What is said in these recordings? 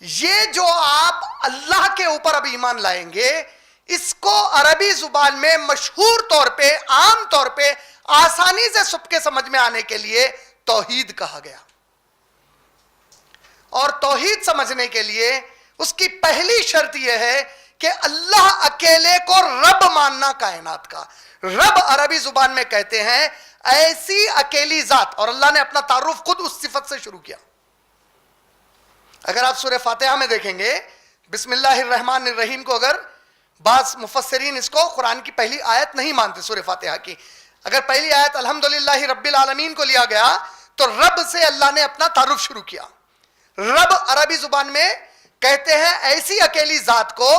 یہ جو آپ اللہ کے اوپر اب ایمان لائیں گے، اس کو عربی زبان میں مشہور طور پہ، عام طور پہ، آسانی سے سب کے سمجھ میں آنے کے لیے توحید کہا گیا. اور توحید سمجھنے کے لیے اس کی پہلی شرط یہ ہے کہ اللہ اکیلے کو رب ماننا. کائنات کا رب عربی زبان میں کہتے ہیں ایسی اکیلی ذات، اور اللہ نے اپنا تعارف خود اس صفت سے شروع کیا. اگر آپ سورہ فاتحہ میں دیکھیں گے، بسم اللہ الرحمن الرحیم کو، اگر بعض مفسرین اس کو قرآن کی پہلی آیت نہیں مانتے سورہ فاتحہ کی، اگر پہلی آیت الحمدللہ رب العالمین کو لیا گیا تو رب سے اللہ نے اپنا تعارف شروع کیا. رب عربی زبان میں کہتے ہیں ایسی اکیلی ذات کو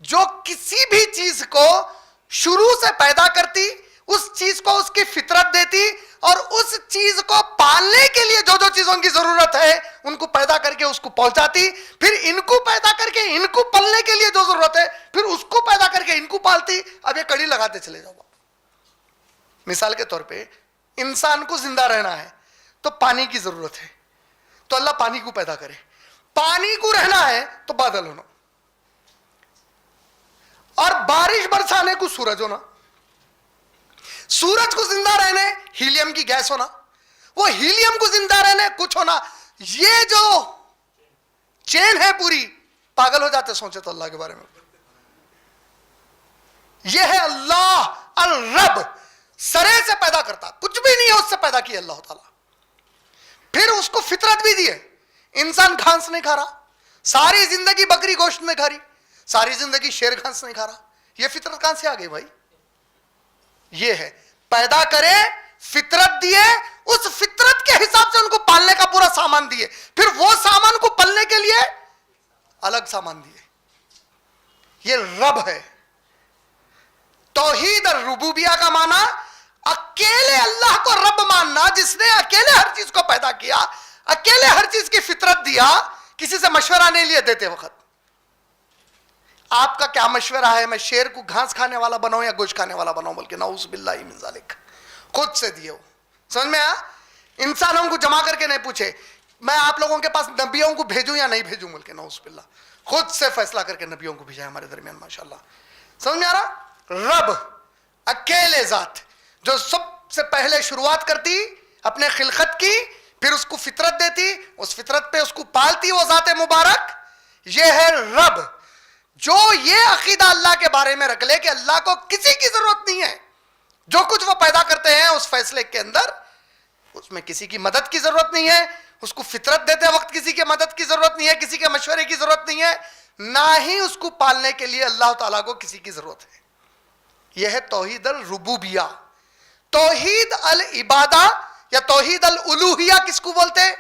جو کسی بھی چیز کو شروع سے پیدا کرتی، اس چیز کو اس کی فطرت دیتی، اور اس چیز کو پالنے کے لیے جو جو چیزوں کی ضرورت ہے ان کو پیدا کر کے اس کو پہنچاتی، پھر ان کو پیدا کر کے ان کو پلنے کے لیے جو ضرورت ہے پھر اس کو پیدا کر کے ان کو پالتی. اب یہ کڑی لگاتے چلے جاؤ. مثال کے طور پہ انسان کو زندہ رہنا ہے تو پانی کی ضرورت ہے، تو اللہ پانی کو پیدا کرے. پانی کو رہنا ہے تو بادل ہونا، اور بارش برسانے کو سورج ہونا. سورج کو زندہ رہنے ہیلیم کی گیس ہونا، وہ ہیلیم کو زندہ رہنے کچھ ہونا. یہ جو چین ہے پوری، پاگل ہو جاتے سوچے تو اللہ کے بارے میں. یہ ہے اللہ الرب، سرے سے پیدا کرتا، کچھ بھی نہیں ہے اس سے پیدا کیا اللہ تعالیٰ. پھر اس کو فطرت بھی دی ہے. انسان گھاس نہیں کھا رہا، ساری زندگی بکری گوشت نہیں کھا رہی، ساری زندگی شیر گھاس نہیں کھا رہا. یہ فطرت کہاں سے آ گئی بھائی؟ یہ ہے پیدا کرے، فطرت دیے، اس فطرت کے حساب سے ان کو پالنے کا پورا سامان دیے، پھر وہ سامان کو پلنے کے لیے الگ سامان دیے. یہ رب ہے. توحید الربوبیہ کا معنی اکیلے اللہ کو رب ماننا، جس نے اکیلے ہر چیز کو پیدا کیا، اکیلے ہر چیز کی فطرت دیا، کسی سے مشورہ نہیں لیے دیتے وقت. آپ کا کیا مشورہ ہے میں شیر کو گھاس کھانے والا بناؤں یا گوشت کھانے والا بناؤں؟ بلکہ نعوذ باللہ من ذالک، خود سے دیے ہو. سمجھ میں آیا؟ انسانوں کو جمع کر کے نہیں پوچھے میں آپ لوگوں کے پاس نبیوں کو بھیجوں یا نہیں بھیجوں، بلکہ نعوذ باللہ خود سے فیصلہ کر کے نبیوں کو بھیجا ہمارے درمیان. ماشاءاللہ. سمجھ میں آ رہا؟ رب اکیلے ذات جو سب سے پہلے شروعات کرتی اپنے خلقت کی، پھر اس کو فطرت دیتی، اس فطرت پہ اس کو پالتی، وہ ذات مبارک. یہ ہے رب. جو یہ عقیدہ اللہ کے بارے میں رکھ لے کہ اللہ کو کسی کی ضرورت نہیں ہے، جو کچھ وہ پیدا کرتے ہیں اس فیصلے کے اندر اس میں کسی کی مدد کی ضرورت نہیں ہے، اس کو فطرت دیتے وقت کسی کے مدد کی ضرورت نہیں ہے، کسی کے مشورے کی ضرورت نہیں ہے، نہ ہی اس کو پالنے کے لیے اللہ تعالیٰ کو کسی کی ضرورت ہے. یہ ہے توحید الربوبیہ. توحید العبادہ یا توحید الالوہیہ کس کو بولتے ہیں؟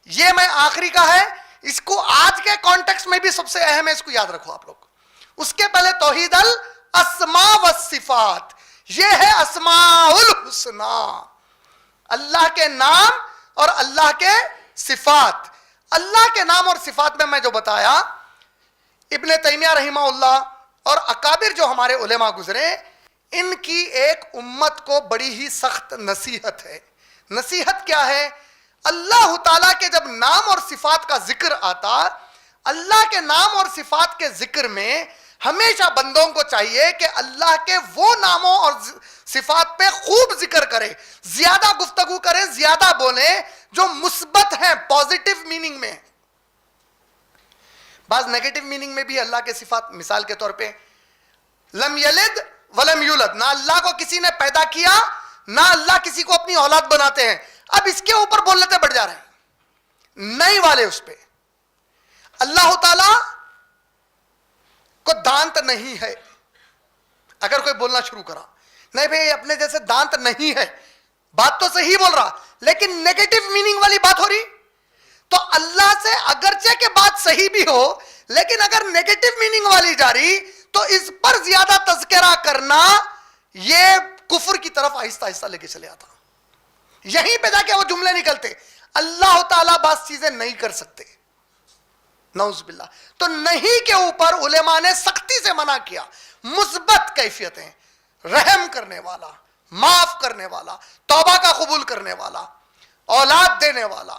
یہ میں آخری کا ہے، اس کو آج کے کانٹیکس میں بھی سب سے اہم ہے، اس کو یاد رکھو آپ لوگ. اس کے پہلے توحید الاسماء والصفات، یہ ہے اسماء الحسنى، اللہ کے نام اور اللہ کے صفات. اللہ کے نام اور صفات میں جو بتایا، ابن تیمیہ رحمہ اللہ اور اکابر جو ہمارے علماء گزرے، ان کی ایک امت کو بڑی ہی سخت نصیحت ہے. نصیحت کیا ہے؟ اللہ تعالیٰ کے جب نام اور صفات کا ذکر آتا، اللہ کے نام اور صفات کے ذکر میں ہمیشہ بندوں کو چاہیے کہ اللہ کے وہ ناموں اور صفات پہ خوب ذکر کرے، زیادہ گفتگو کرے، زیادہ بولے جو مثبت ہیں، پازیٹیو میننگ میں. بعض نیگیٹو میننگ میں بھی اللہ کے صفات، مثال کے طور پہ لم یلد ولم یولد، نہ اللہ کو کسی نے پیدا کیا، نہ اللہ کسی کو اپنی اولاد بناتے ہیں. اب اس کے اوپر بول لیتے بڑھ جا رہے ہیں نہیں والے اس پہ. اللہ تعالی کو دانت نہیں ہے. اگر کوئی بولنا شروع کرا نہیں بھئی اپنے جیسے دانت نہیں ہے، بات تو صحیح بول رہا لیکن نیگیٹو میننگ والی بات ہو رہی، تو اللہ سے اگرچہ کہ بات صحیح بھی ہو لیکن اگر نیگیٹو میننگ والی جا رہی تو اس پر زیادہ تذکرہ کرنا یہ کفر کی طرف آہستہ آہستہ لے کے چلے آتا. یہیں پہ جا کے وہ جملے نکلتے اللہ تعالیٰ بعض چیزیں نہیں کر سکتے، نعوذ باللہ. تو نہیں کے اوپر علماء نے سختی سے منع کیا. مثبت کیفیتیں، رحم کرنے والا، معاف کرنے والا، توبہ کا قبول کرنے والا، اولاد دینے والا،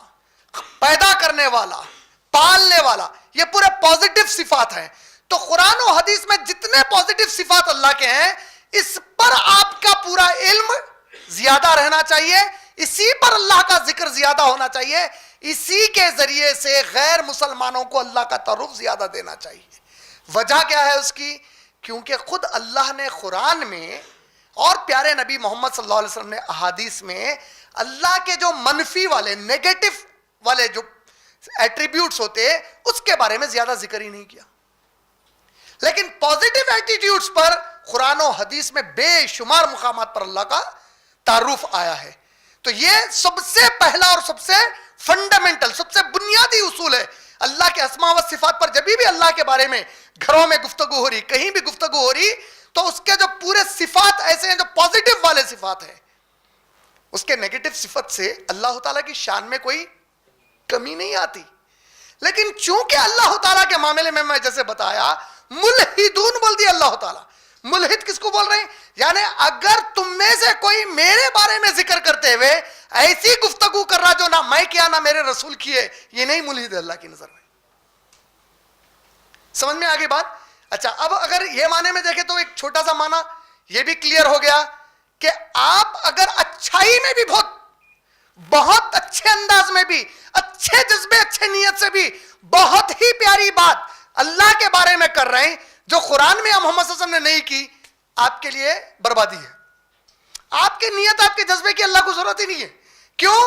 پیدا کرنے والا، پالنے والا، یہ پورے پازیٹو صفات ہیں. تو قرآن و حدیث میں جتنے پازیٹو صفات اللہ کے ہیں اس پر آپ کا پورا علم زیادہ رہنا چاہیے، اسی پر اللہ کا ذکر زیادہ ہونا چاہیے، اسی کے ذریعے سے غیر مسلمانوں کو اللہ کا تعارف زیادہ دینا چاہیے. وجہ کیا ہے اس کی؟ کیونکہ خود اللہ نے قرآن میں اور پیارے نبی محمد صلی اللہ علیہ وسلم نے احادیث میں اللہ کے جو منفی والے نیگیٹو والے جو ایٹریبیوٹس ہوتے اس کے بارے میں زیادہ ذکر ہی نہیں کیا. لیکن پازیٹیو ایٹیٹیوڈز پر قرآن و حدیث میں بے شمار مقامات پر اللہ کا تعارف آیا ہے. تو یہ سب سے پہلا اور سب سے فنڈامنٹل، سب سے بنیادی اصول ہے. اللہ کے اسماء و صفات پر جب بھی اللہ کے بارے میں گھروں میں گفتگو ہو رہی، کہیں بھی گفتگو ہو رہی، تو اس کے جو پورے صفات ایسے ہیں جو پازیٹیو والے صفات ہیں، اس کے نیگیٹو صفت سے اللہ تعالیٰ کی شان میں کوئی کمی نہیں آتی. لیکن چونکہ اللہ تعالیٰ کے معاملے میں جیسے بتایا ملحدون بول دی اللہ تعالیٰ. ملحد کس کو بول رہے ہیں؟ یعنی اگر تم میں سے کوئی میرے بارے میں ذکر کرتے ہوئے ایسی گفتگو کر رہا جو نہ میں کیا نہ میرے رسول کیے، یہ نہیں ملحد ہے اللہ کی نظر میں. سمجھ میں آگے بات؟ اچھا، اب اگر یہ معنی میں دیکھیں تو ایک چھوٹا سا معنی یہ بھی کلیئر ہو گیا کہ آپ اگر اچھائی میں بھی بہت اچھے انداز میں بھی، اچھے جذبے اچھے نیت سے بھی بہت ہی پیاری بات اللہ کے بارے میں کر رہے ہیں جو قرآن میں محمد صلی اللہ علیہ وسلم نے نہیں کی، آپ کے لیے بربادی ہے. آپ کی نیت، آپ کے جذبے کی اللہ کو ضرورت ہی نہیں ہے. کیوں؟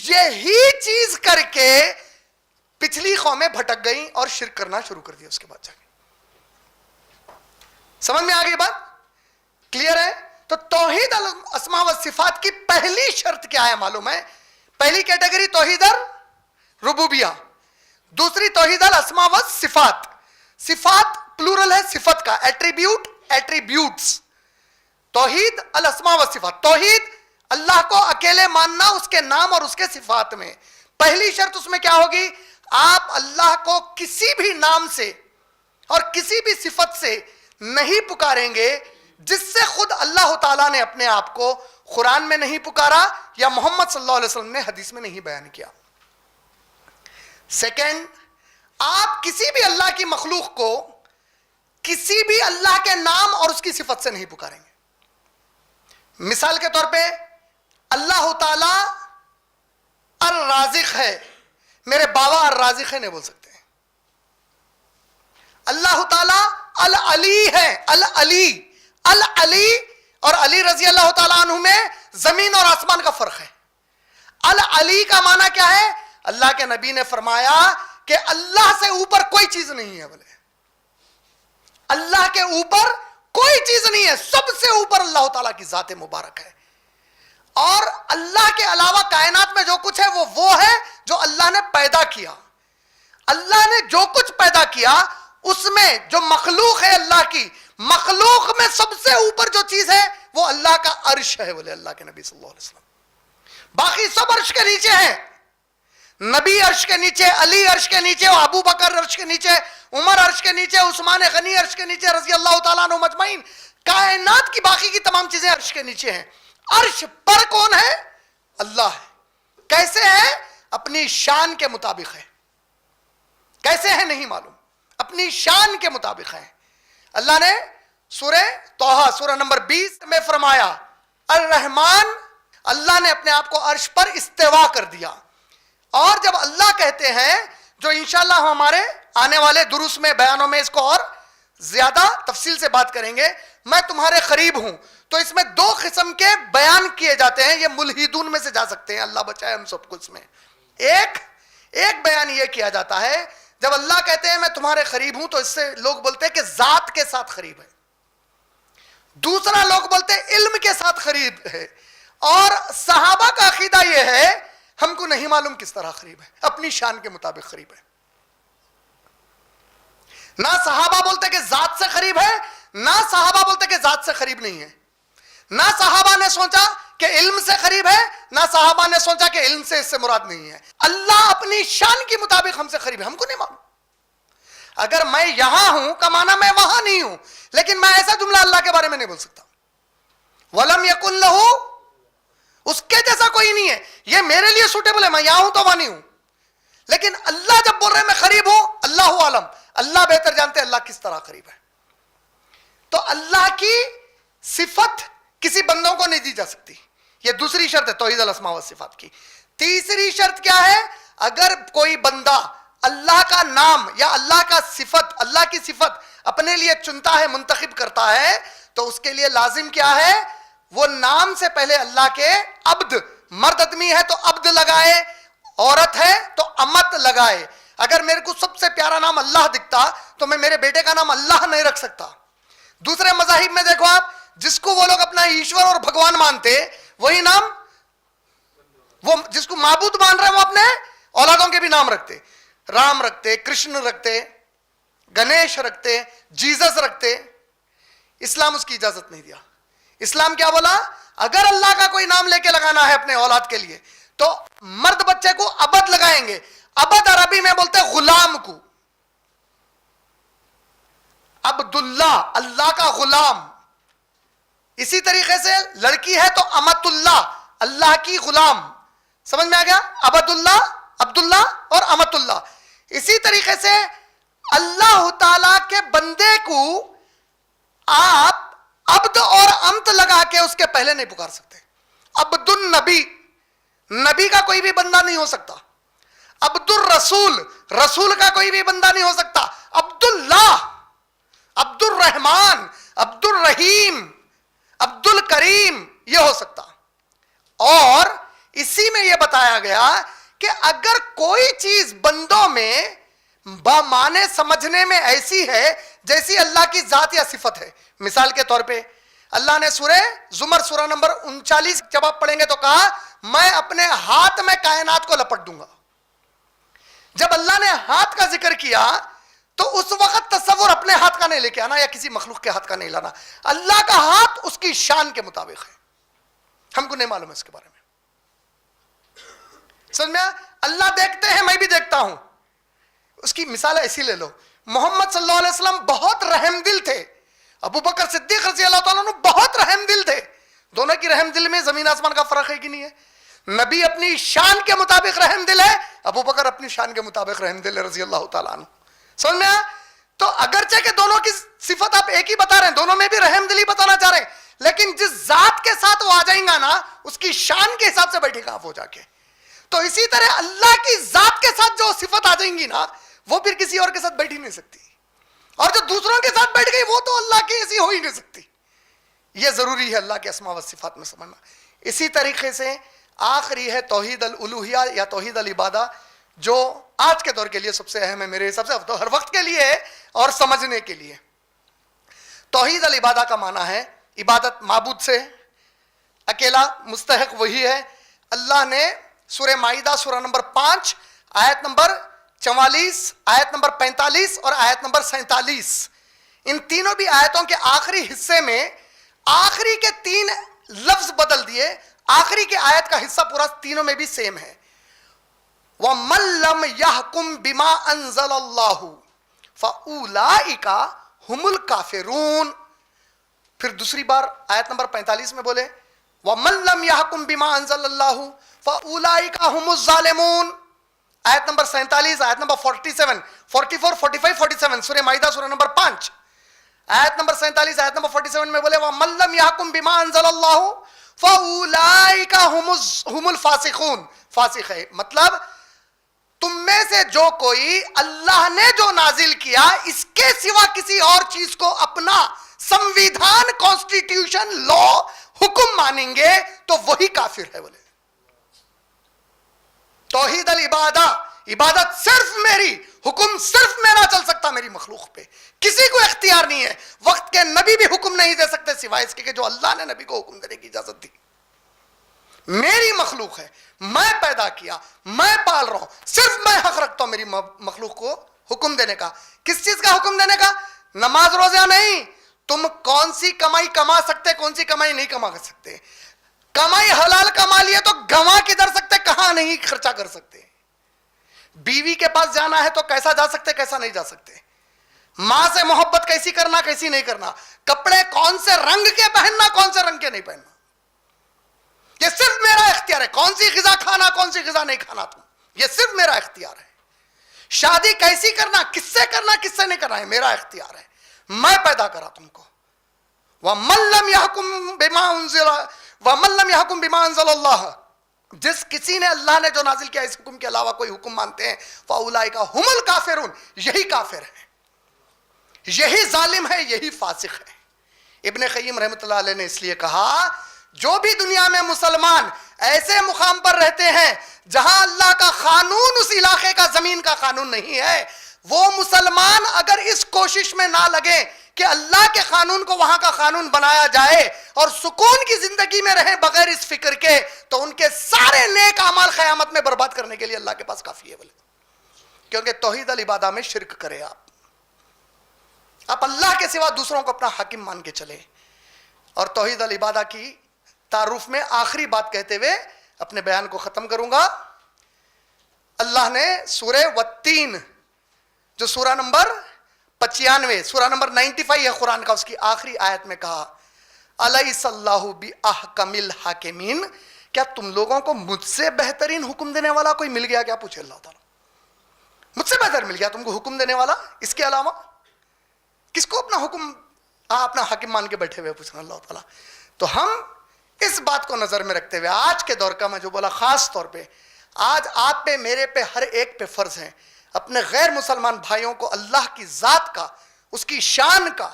یہی چیز کر کے پچھلی قومیں بھٹک گئیں اور شرک کرنا شروع کر دیا اس کے بعد جا کے. سمجھ میں آ گئی بات؟ کلیئر ہے؟ تو توحید الاسماء و صفات کی پہلی شرط کیا ہے معلوم ہے؟ پہلی کیٹیگری توحید الربوبیہ، دوسری توحید الاسماء و صفات. صفات پلورل ہے صفت کا، ایٹریبیوٹ ایٹریبیوٹس. توحید الاسماء و صفات، توحید اللہ کو اکیلے ماننا اس کے نام اور اس کے صفات میں. پہلی شرط اس میں کیا ہوگی؟ آپ اللہ کو کسی بھی نام سے اور کسی بھی صفت سے نہیں پکاریں گے جس سے خود اللہ تعالیٰ نے اپنے آپ کو قرآن میں نہیں پکارا یا محمد صلی اللہ علیہ وسلم نے حدیث میں نہیں بیان کیا. سیکنڈ، آپ کسی بھی اللہ کی مخلوق کو کسی بھی اللہ کے نام اور اس کی صفت سے نہیں پکاریں گے. مثال کے طور پہ اللہ تعالیٰ الرازق ہے، میرے بابا الرازق ہے نہیں بول سکتے. اللہ تعالیٰ العلی ہے، العلی العلی اور علی رضی اللہ تعالیٰ عنہ میں زمین اور آسمان کا فرق ہے. العلی کا معنی کیا ہے؟ اللہ کے نبی نے فرمایا کہ اللہ سے اوپر کوئی چیز نہیں ہے. بولے اللہ کے اوپر کوئی چیز نہیں ہے، سب سے اوپر اللہ تعالیٰ کی ذات مبارک ہے. اور اللہ کے علاوہ کائنات میں جو کچھ ہے وہ ہے جو اللہ نے پیدا کیا. اللہ نے جو کچھ پیدا کیا اس میں جو مخلوق ہے اللہ کی، مخلوق میں سب سے اوپر جو چیز ہے وہ اللہ کا عرش ہے. بولے اللہ کے نبی صلی اللہ علیہ وسلم. باقی سب عرش کے نیچے ہیں. نبی عرش کے نیچے، علی عرش کے نیچے، ابو بکر عرش کے نیچے، عمر عرش کے نیچے، عثمان غنی عرش کے نیچے رضی اللہ تعالیٰ عنہ مجمعین. کائنات کی باقی کی تمام چیزیں عرش کے نیچے ہیں. عرش پر کون ہے؟ اللہ ہے. کیسے ہے؟ اپنی شان کے مطابق ہے. کیسے ہے نہیں معلوم، اپنی شان کے مطابق ہے. اللہ نے سورہ طٰہٰ سورہ نمبر 20 میں فرمایا الرحمن، اللہ نے اپنے آپ کو عرش پر استوا کر دیا. اور جب اللہ کہتے ہیں، جو انشاءاللہ ہم ہمارے آنے والے دروس میں بیانوں میں اس کو اور زیادہ تفصیل سے بات کریں گے، میں تمہارے قریب ہوں، تو اس میں دو قسم کے بیان کیے جاتے ہیں. یہ ملحدون میں سے جا سکتے ہیں، اللہ بچائے ہم سب کچھ میں. ایک بیان یہ کیا جاتا ہے جب اللہ کہتے ہیں میں تمہارے قریب ہوں تو اس سے لوگ بولتے ہیں کہ ذات کے ساتھ قریب ہے. دوسرا لوگ بولتے ہیں علم کے ساتھ قریب ہے. اور صحابہ کا عقیدہ یہ ہے ہم کو نہیں معلوم کس طرح قریب ہے، اپنی شان کے مطابق قریب ہے. نہ صحابہ بولتے کہ ذات سے قریب ہے، نہ صحابہ بولتے کہ ذات سے قریب نہیں ہے. نہ صحابہ نے سوچا کہ علم سے قریب ہے، نہ صحابہ نے سوچا کہ علم سے اس سے مراد نہیں ہے. اللہ اپنی شان کے مطابق ہم سے قریب ہے، ہم کو نہیں معلوم. اگر میں یہاں ہوں کا معنی میں وہاں نہیں ہوں، لیکن میں ایسا جملہ اللہ کے بارے میں نہیں بول سکتا وَلَمْ يَكُنْ لَهُ، اس کے جیسا کوئی نہیں ہے. یہ میرے لیے سوٹیبل ہے، میں یہاں ہوں تو وہاں نہیں ہوں. لیکن اللہ جب بول رہے ہیں میں قریب ہوں، اللہ عالم، اللہ بہتر جانتے ہیں اللہ کس طرح قریب ہے. تو اللہ کی صفت کسی بندوں کو نہیں دی جا سکتی. یہ دوسری شرط ہے توحید الاسماء والصفات کی. تیسری شرط کیا ہے؟ اگر کوئی بندہ اللہ کا نام یا اللہ کا صفت، اللہ کی صفت اپنے لیے چنتا ہے، منتخب کرتا ہے، تو اس کے لیے لازم کیا ہے؟ وہ نام سے پہلے اللہ کے عبد، مرد آدمی ہے تو عبد لگائے، عورت ہے تو امت لگائے. اگر میرے کو سب سے پیارا نام اللہ دکھتا تو میں میرے بیٹے کا نام اللہ نہیں رکھ سکتا. دوسرے مذاہب میں دیکھو آپ، جس کو وہ لوگ اپنا ایشور اور بھگوان مانتے، وہی نام، وہ جس کو معبود مان رہے ہیں وہ اپنے اولادوں کے بھی نام رکھتے. رام رکھتے، کرشن رکھتے، گنیش رکھتے، جیزس رکھتے. اسلام اس کی اجازت نہیں دیا. اسلام کیا بولا؟ اگر اللہ کا کوئی نام لے کے لگانا ہے اپنے اولاد کے لیے تو مرد بچے کو عبد لگائیں گے. عبد عربی میں بولتے غلام کو، عبداللہ، اللہ کا غلام. اسی طریقے سے لڑکی ہے تو امت اللہ، اللہ کی غلام. سمجھ میں آ گیا؟ عبداللہ، عبداللہ اور امت اللہ. اسی طریقے سے اللہ تعالی کے بندے کو آپ عبد اور امت لگا کے اس کے پہلے نہیں پکار سکتے. عبد النبی، نبی کا کوئی بھی بندہ نہیں ہو سکتا. عبد الرسول، رسول کا کوئی بھی بندہ نہیں ہو سکتا. عبداللہ، عبد الرحمن، عبد الرحیم، عبد الکریم یہ ہو سکتا. اور اسی میں یہ بتایا گیا کہ اگر کوئی چیز بندوں میں بامانے سمجھنے میں ایسی ہے جیسی اللہ کی ذات یا صفت ہے. مثال کے طور پہ اللہ نے سورہ زمر سورہ نمبر 39 جب آپ پڑھیں گے تو کہا میں اپنے ہاتھ میں کائنات کو لپٹ دوں گا. جب اللہ نے ہاتھ کا ذکر کیا تو اس وقت تصور اپنے ہاتھ کا نہیں لے کے آنا یا کسی مخلوق کے ہاتھ کا نہیں لانا. اللہ کا ہاتھ اس کی شان کے مطابق ہے. ہم کو نہیں معلوم ہے اس کے بارے میں. سمجھ میں؟ اللہ دیکھتے ہیں، میں بھی دیکھتا ہوں. اس کی مثال ایسی لے لو، محمد صلی اللہ علیہ وسلم بہت رحم دل تھے. ابو بکر صدیق رضی اللہ تعالیٰ عنہ بہت رحم دل تھے. دونوں کی رحم دل میں زمین آسمان کا فرق ہے کہ نہیں ہے؟ نبی اپنی شان کے مطابق رحم دل ہے، ابو بکر اپنی شان کے مطابق رحم دل ہے رضی اللہ تعالیٰ عنہ. سمجھ میں؟ تو اگرچہ کہ دونوں کی صفت آپ ایک ہی بتا رہے ہیں، دونوں میں بھی رحم دلی بتانا چاہ رہے ہیں، لیکن جس ذات کے ساتھ وہ آ جائیں گا نا اس کی شان کے حساب سے بیٹھے گا آپ ہو جا کے. تو اسی طرح اللہ کی ذات کے ساتھ جو صفت آ جائیں گی نا وہ پھر کسی اور کے ساتھ بیٹھ ہی نہیں سکتی. اور جو دوسروں کے ساتھ بیٹھ گئی وہ تو اللہ کی ایسی ہو ہی نہیں سکتی. یہ ضروری ہے اللہ کے اسماء و صفات میں سمجھنا. اسی طریقے سے آخری ہے توحید الالوہیہ یا توحید العبادہ، جو آج کے دور کے لیے سب سے اہم ہے، میرے حساب سے ہر وقت کے لیے ہے اور سمجھنے کے لیے. توحید العبادہ کا معنی ہے عبادت معبود سے اکیلا مستحق وہی ہے. اللہ نے سورہ مائدہ سورہ نمبر 5 آیت نمبر 44، آیت نمبر 45 اور آیت نمبر 47، ان تینوں بھی آیتوں کے آخری حصے میں آخری کے 3 لفظ بدل دیے. آخری کے آیت کا حصہ پورا تینوں میں بھی سیم ہے. وَمَن لَّمْ يَحْكُم بِمَا أَنزَلَ اللَّهُ فَأُولَٰئِكَ هُمُ الْكَافِرُونَ. پھر دوسری بار آیت نمبر 45 میں بولے وَمَن لَّمْ يَحْكُم بِمَا أَنزَلَ اللَّهُ فَأُولَٰئِكَ هُمُ الظَّالِمُونَ. آیت نمبر 47، آیت نمبر 47، 44، 45، 47 سورہ مائدہ سورہ نمبر 5 آیت نمبر 47، آیت نمبر 47 میں بولے وَمَن لَّمْ يَحْكُم بِمَا أَنزَلَ اللَّهُ فَأُولَٰئِكَ هُمُ الْفَاسِقُونَ. فاسق ہے مطلب تم میں سے جو کوئی اللہ نے جو نازل کیا اس کے سوا کسی اور چیز کو اپنا سمویدھان، کانسٹیٹیوشن، لا، حکم مانیں گے تو وہی کافر ہے. بولے توحید العبادہ، عبادت صرف میری، حکم صرف میرا چل سکتا میری مخلوق پہ، کسی کو اختیار نہیں ہے. وقت کے نبی بھی حکم نہیں دے سکتے سوائے اس کے کہ جو اللہ نے نبی کو حکم دینے کی اجازت دی. میری مخلوق ہے، میں پیدا کیا، میں پال رہا ہوں، صرف میں حق رکھتا ہوں میری مخلوق کو حکم دینے کا. کس چیز کا حکم دینے کا؟ نماز روزہ نہیں. تم کون سی کمائی کما سکتے، کون سی کمائی نہیں کما سکتے. کمائی حلال کما لیے تو گنوا کدھر سکتے، کہاں نہیں خرچہ کر سکتے. بیوی کے پاس جانا ہے تو کیسا جا سکتے، کیسا نہیں جا سکتے. ماں سے محبت کیسی کرنا، کیسی نہیں کرنا. کپڑے کون سے رنگ کے پہننا، کون سے رنگ کے نہیں پہننا، یہ صرف میرا اختیار ہے. کون سی غذا کھانا، کون سی غذا نہیں کھانا، یہ صرف میرا اختیار ہے. شادی کیسی کرنا, کس سے کرنا, کس سے نہیں کرنا ہے میرا اختیار ہے, میں پیدا کرا تم کو. وَمَن لَّمْ يَحْكُم بِمَا أَنزَلَ اللَّهُ, جس کسی نے اللہ نے جو نازل کیا اس حکم کے علاوہ کوئی حکم مانتے ہیں, فَأُولَٰئِكَ هُمُ الْكَافِرُونَ, یہی کافر ہے, یہی ظالم ہے, یہی فاسق ہے. ابن قیم رحمۃ اللہ علیہ نے اس لیے کہا جو بھی دنیا میں مسلمان ایسے مقام پر رہتے ہیں جہاں اللہ کا قانون اس علاقے کا زمین کا قانون نہیں ہے, وہ مسلمان اگر اس کوشش میں نہ لگے کہ اللہ کے قانون کو وہاں کا قانون بنایا جائے اور سکون کی زندگی میں رہیں بغیر اس فکر کے, تو ان کے سارے نیک اعمال قیامت میں برباد کرنے کے لیے اللہ کے پاس کافی ہے. بولے کیونکہ توحید العبادہ میں شرک کرے آپ اللہ کے سوا دوسروں کو اپنا حاکم مان کے چلے. اور توحید العبادہ کی تعارف میں آخری بات کہتے ہوئے اپنے بیان کو ختم کروں گا. اللہ نے سورہ والتین جو سورہ نمبر 95 سورہ نمبر 95 ہے قرآن کا, اس کی آخری آیت میں کہا الیس اللہ باحکم الحاکمین, کیا تم لوگوں کو مجھ سے بہترین حکم دینے والا کوئی مل گیا کیا؟ پوچھے اللہ تعالیٰ, مجھ سے بہتر مل گیا تم کو حکم دینے والا؟ اس کے علاوہ کس کو اپنا حکم اپنا حاکم مان کے بیٹھے ہوئے پوچھنا اللہ تعالیٰ. تو ہم اس بات کو نظر میں رکھتے ہوئے آج کے دور کا میں جو بولا خاص طور پہ آج آپ پہ میرے پہ ہر ایک پہ فرض ہے اپنے غیر مسلمان بھائیوں کو اللہ کی ذات کا, اس کی شان کا,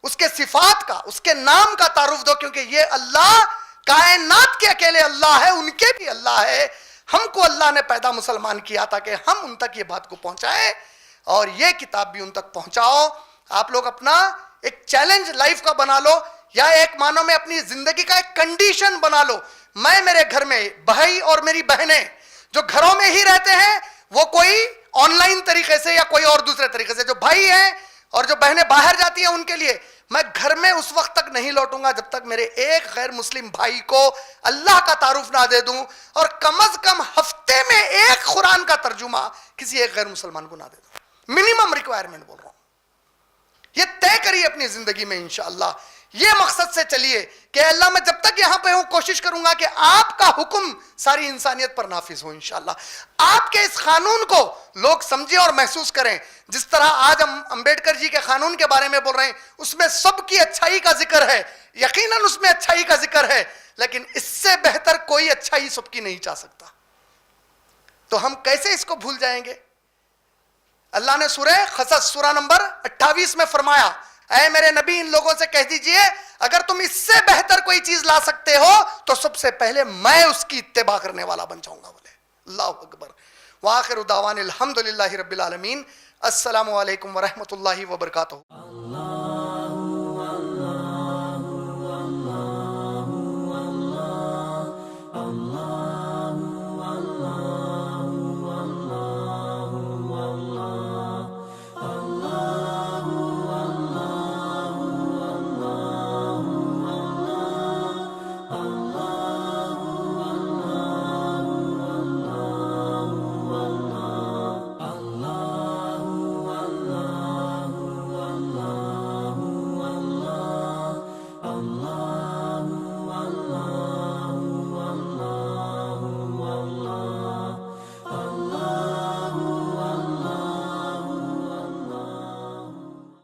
اس کے صفات کا, اس کے نام کا تعارف دو, کیونکہ یہ اللہ کائنات کے اکیلے اللہ ہے, ان کے بھی اللہ ہے. ہم کو اللہ نے پیدا مسلمان کیا تاکہ ہم ان تک یہ بات کو پہنچائیں اور یہ کتاب بھی ان تک پہنچاؤ. آپ لوگ اپنا ایک چیلنج لائف کا بنا لو یا ایک معنوں میں اپنی زندگی کا ایک کنڈیشن بنا لو. میں میرے گھر میں بھائی اور میری بہنیں جو گھروں میں ہی رہتے ہیں, وہ کوئی آن لائن طریقے سے یا کوئی اور دوسرے طریقے سے, جو بھائی ہیں اور جو بہنیں باہر جاتی ہیں ان کے لیے میں گھر میں اس وقت تک نہیں لوٹوں گا جب تک میرے ایک غیر مسلم بھائی کو اللہ کا تعارف نہ دے دوں اور کم از کم ہفتے میں ایک قرآن کا ترجمہ کسی ایک غیر مسلمان کو نہ دے دوں. منیمم ریکوائرمنٹ بول رہا ہوں. یہ طے کریے اپنی زندگی میں انشاءاللہ, یہ مقصد سے چلیے کہ اللہ میں جب تک یہاں پہ ہوں کوشش کروں گا کہ آپ کا حکم ساری انسانیت پر نافذ ہو انشاءاللہ. آپ کے اس قانون کو لوگ سمجھیں اور محسوس کریں. جس طرح آج ہم امبیڈکر جی کے قانون کے بارے میں بول رہے ہیں, اس میں سب کی اچھائی کا ذکر ہے, یقیناً اس میں اچھائی کا ذکر ہے, لیکن اس سے بہتر کوئی اچھائی سب کی نہیں چاہ سکتا. تو ہم کیسے اس کو بھول جائیں گے؟ اللہ نے سورہ قصص سورہ نمبر 28 میں فرمایا اے میرے نبی ان لوگوں سے کہہ دیجئے اگر تم اس سے بہتر کوئی چیز لا سکتے ہو تو سب سے پہلے میں اس کی اتباع کرنے والا بن جاؤں گا. بولے اللہ اکبر. وآخر دعوان الحمدللہ رب العالمین. السلام علیکم ورحمۃ اللہ وبرکاتہ.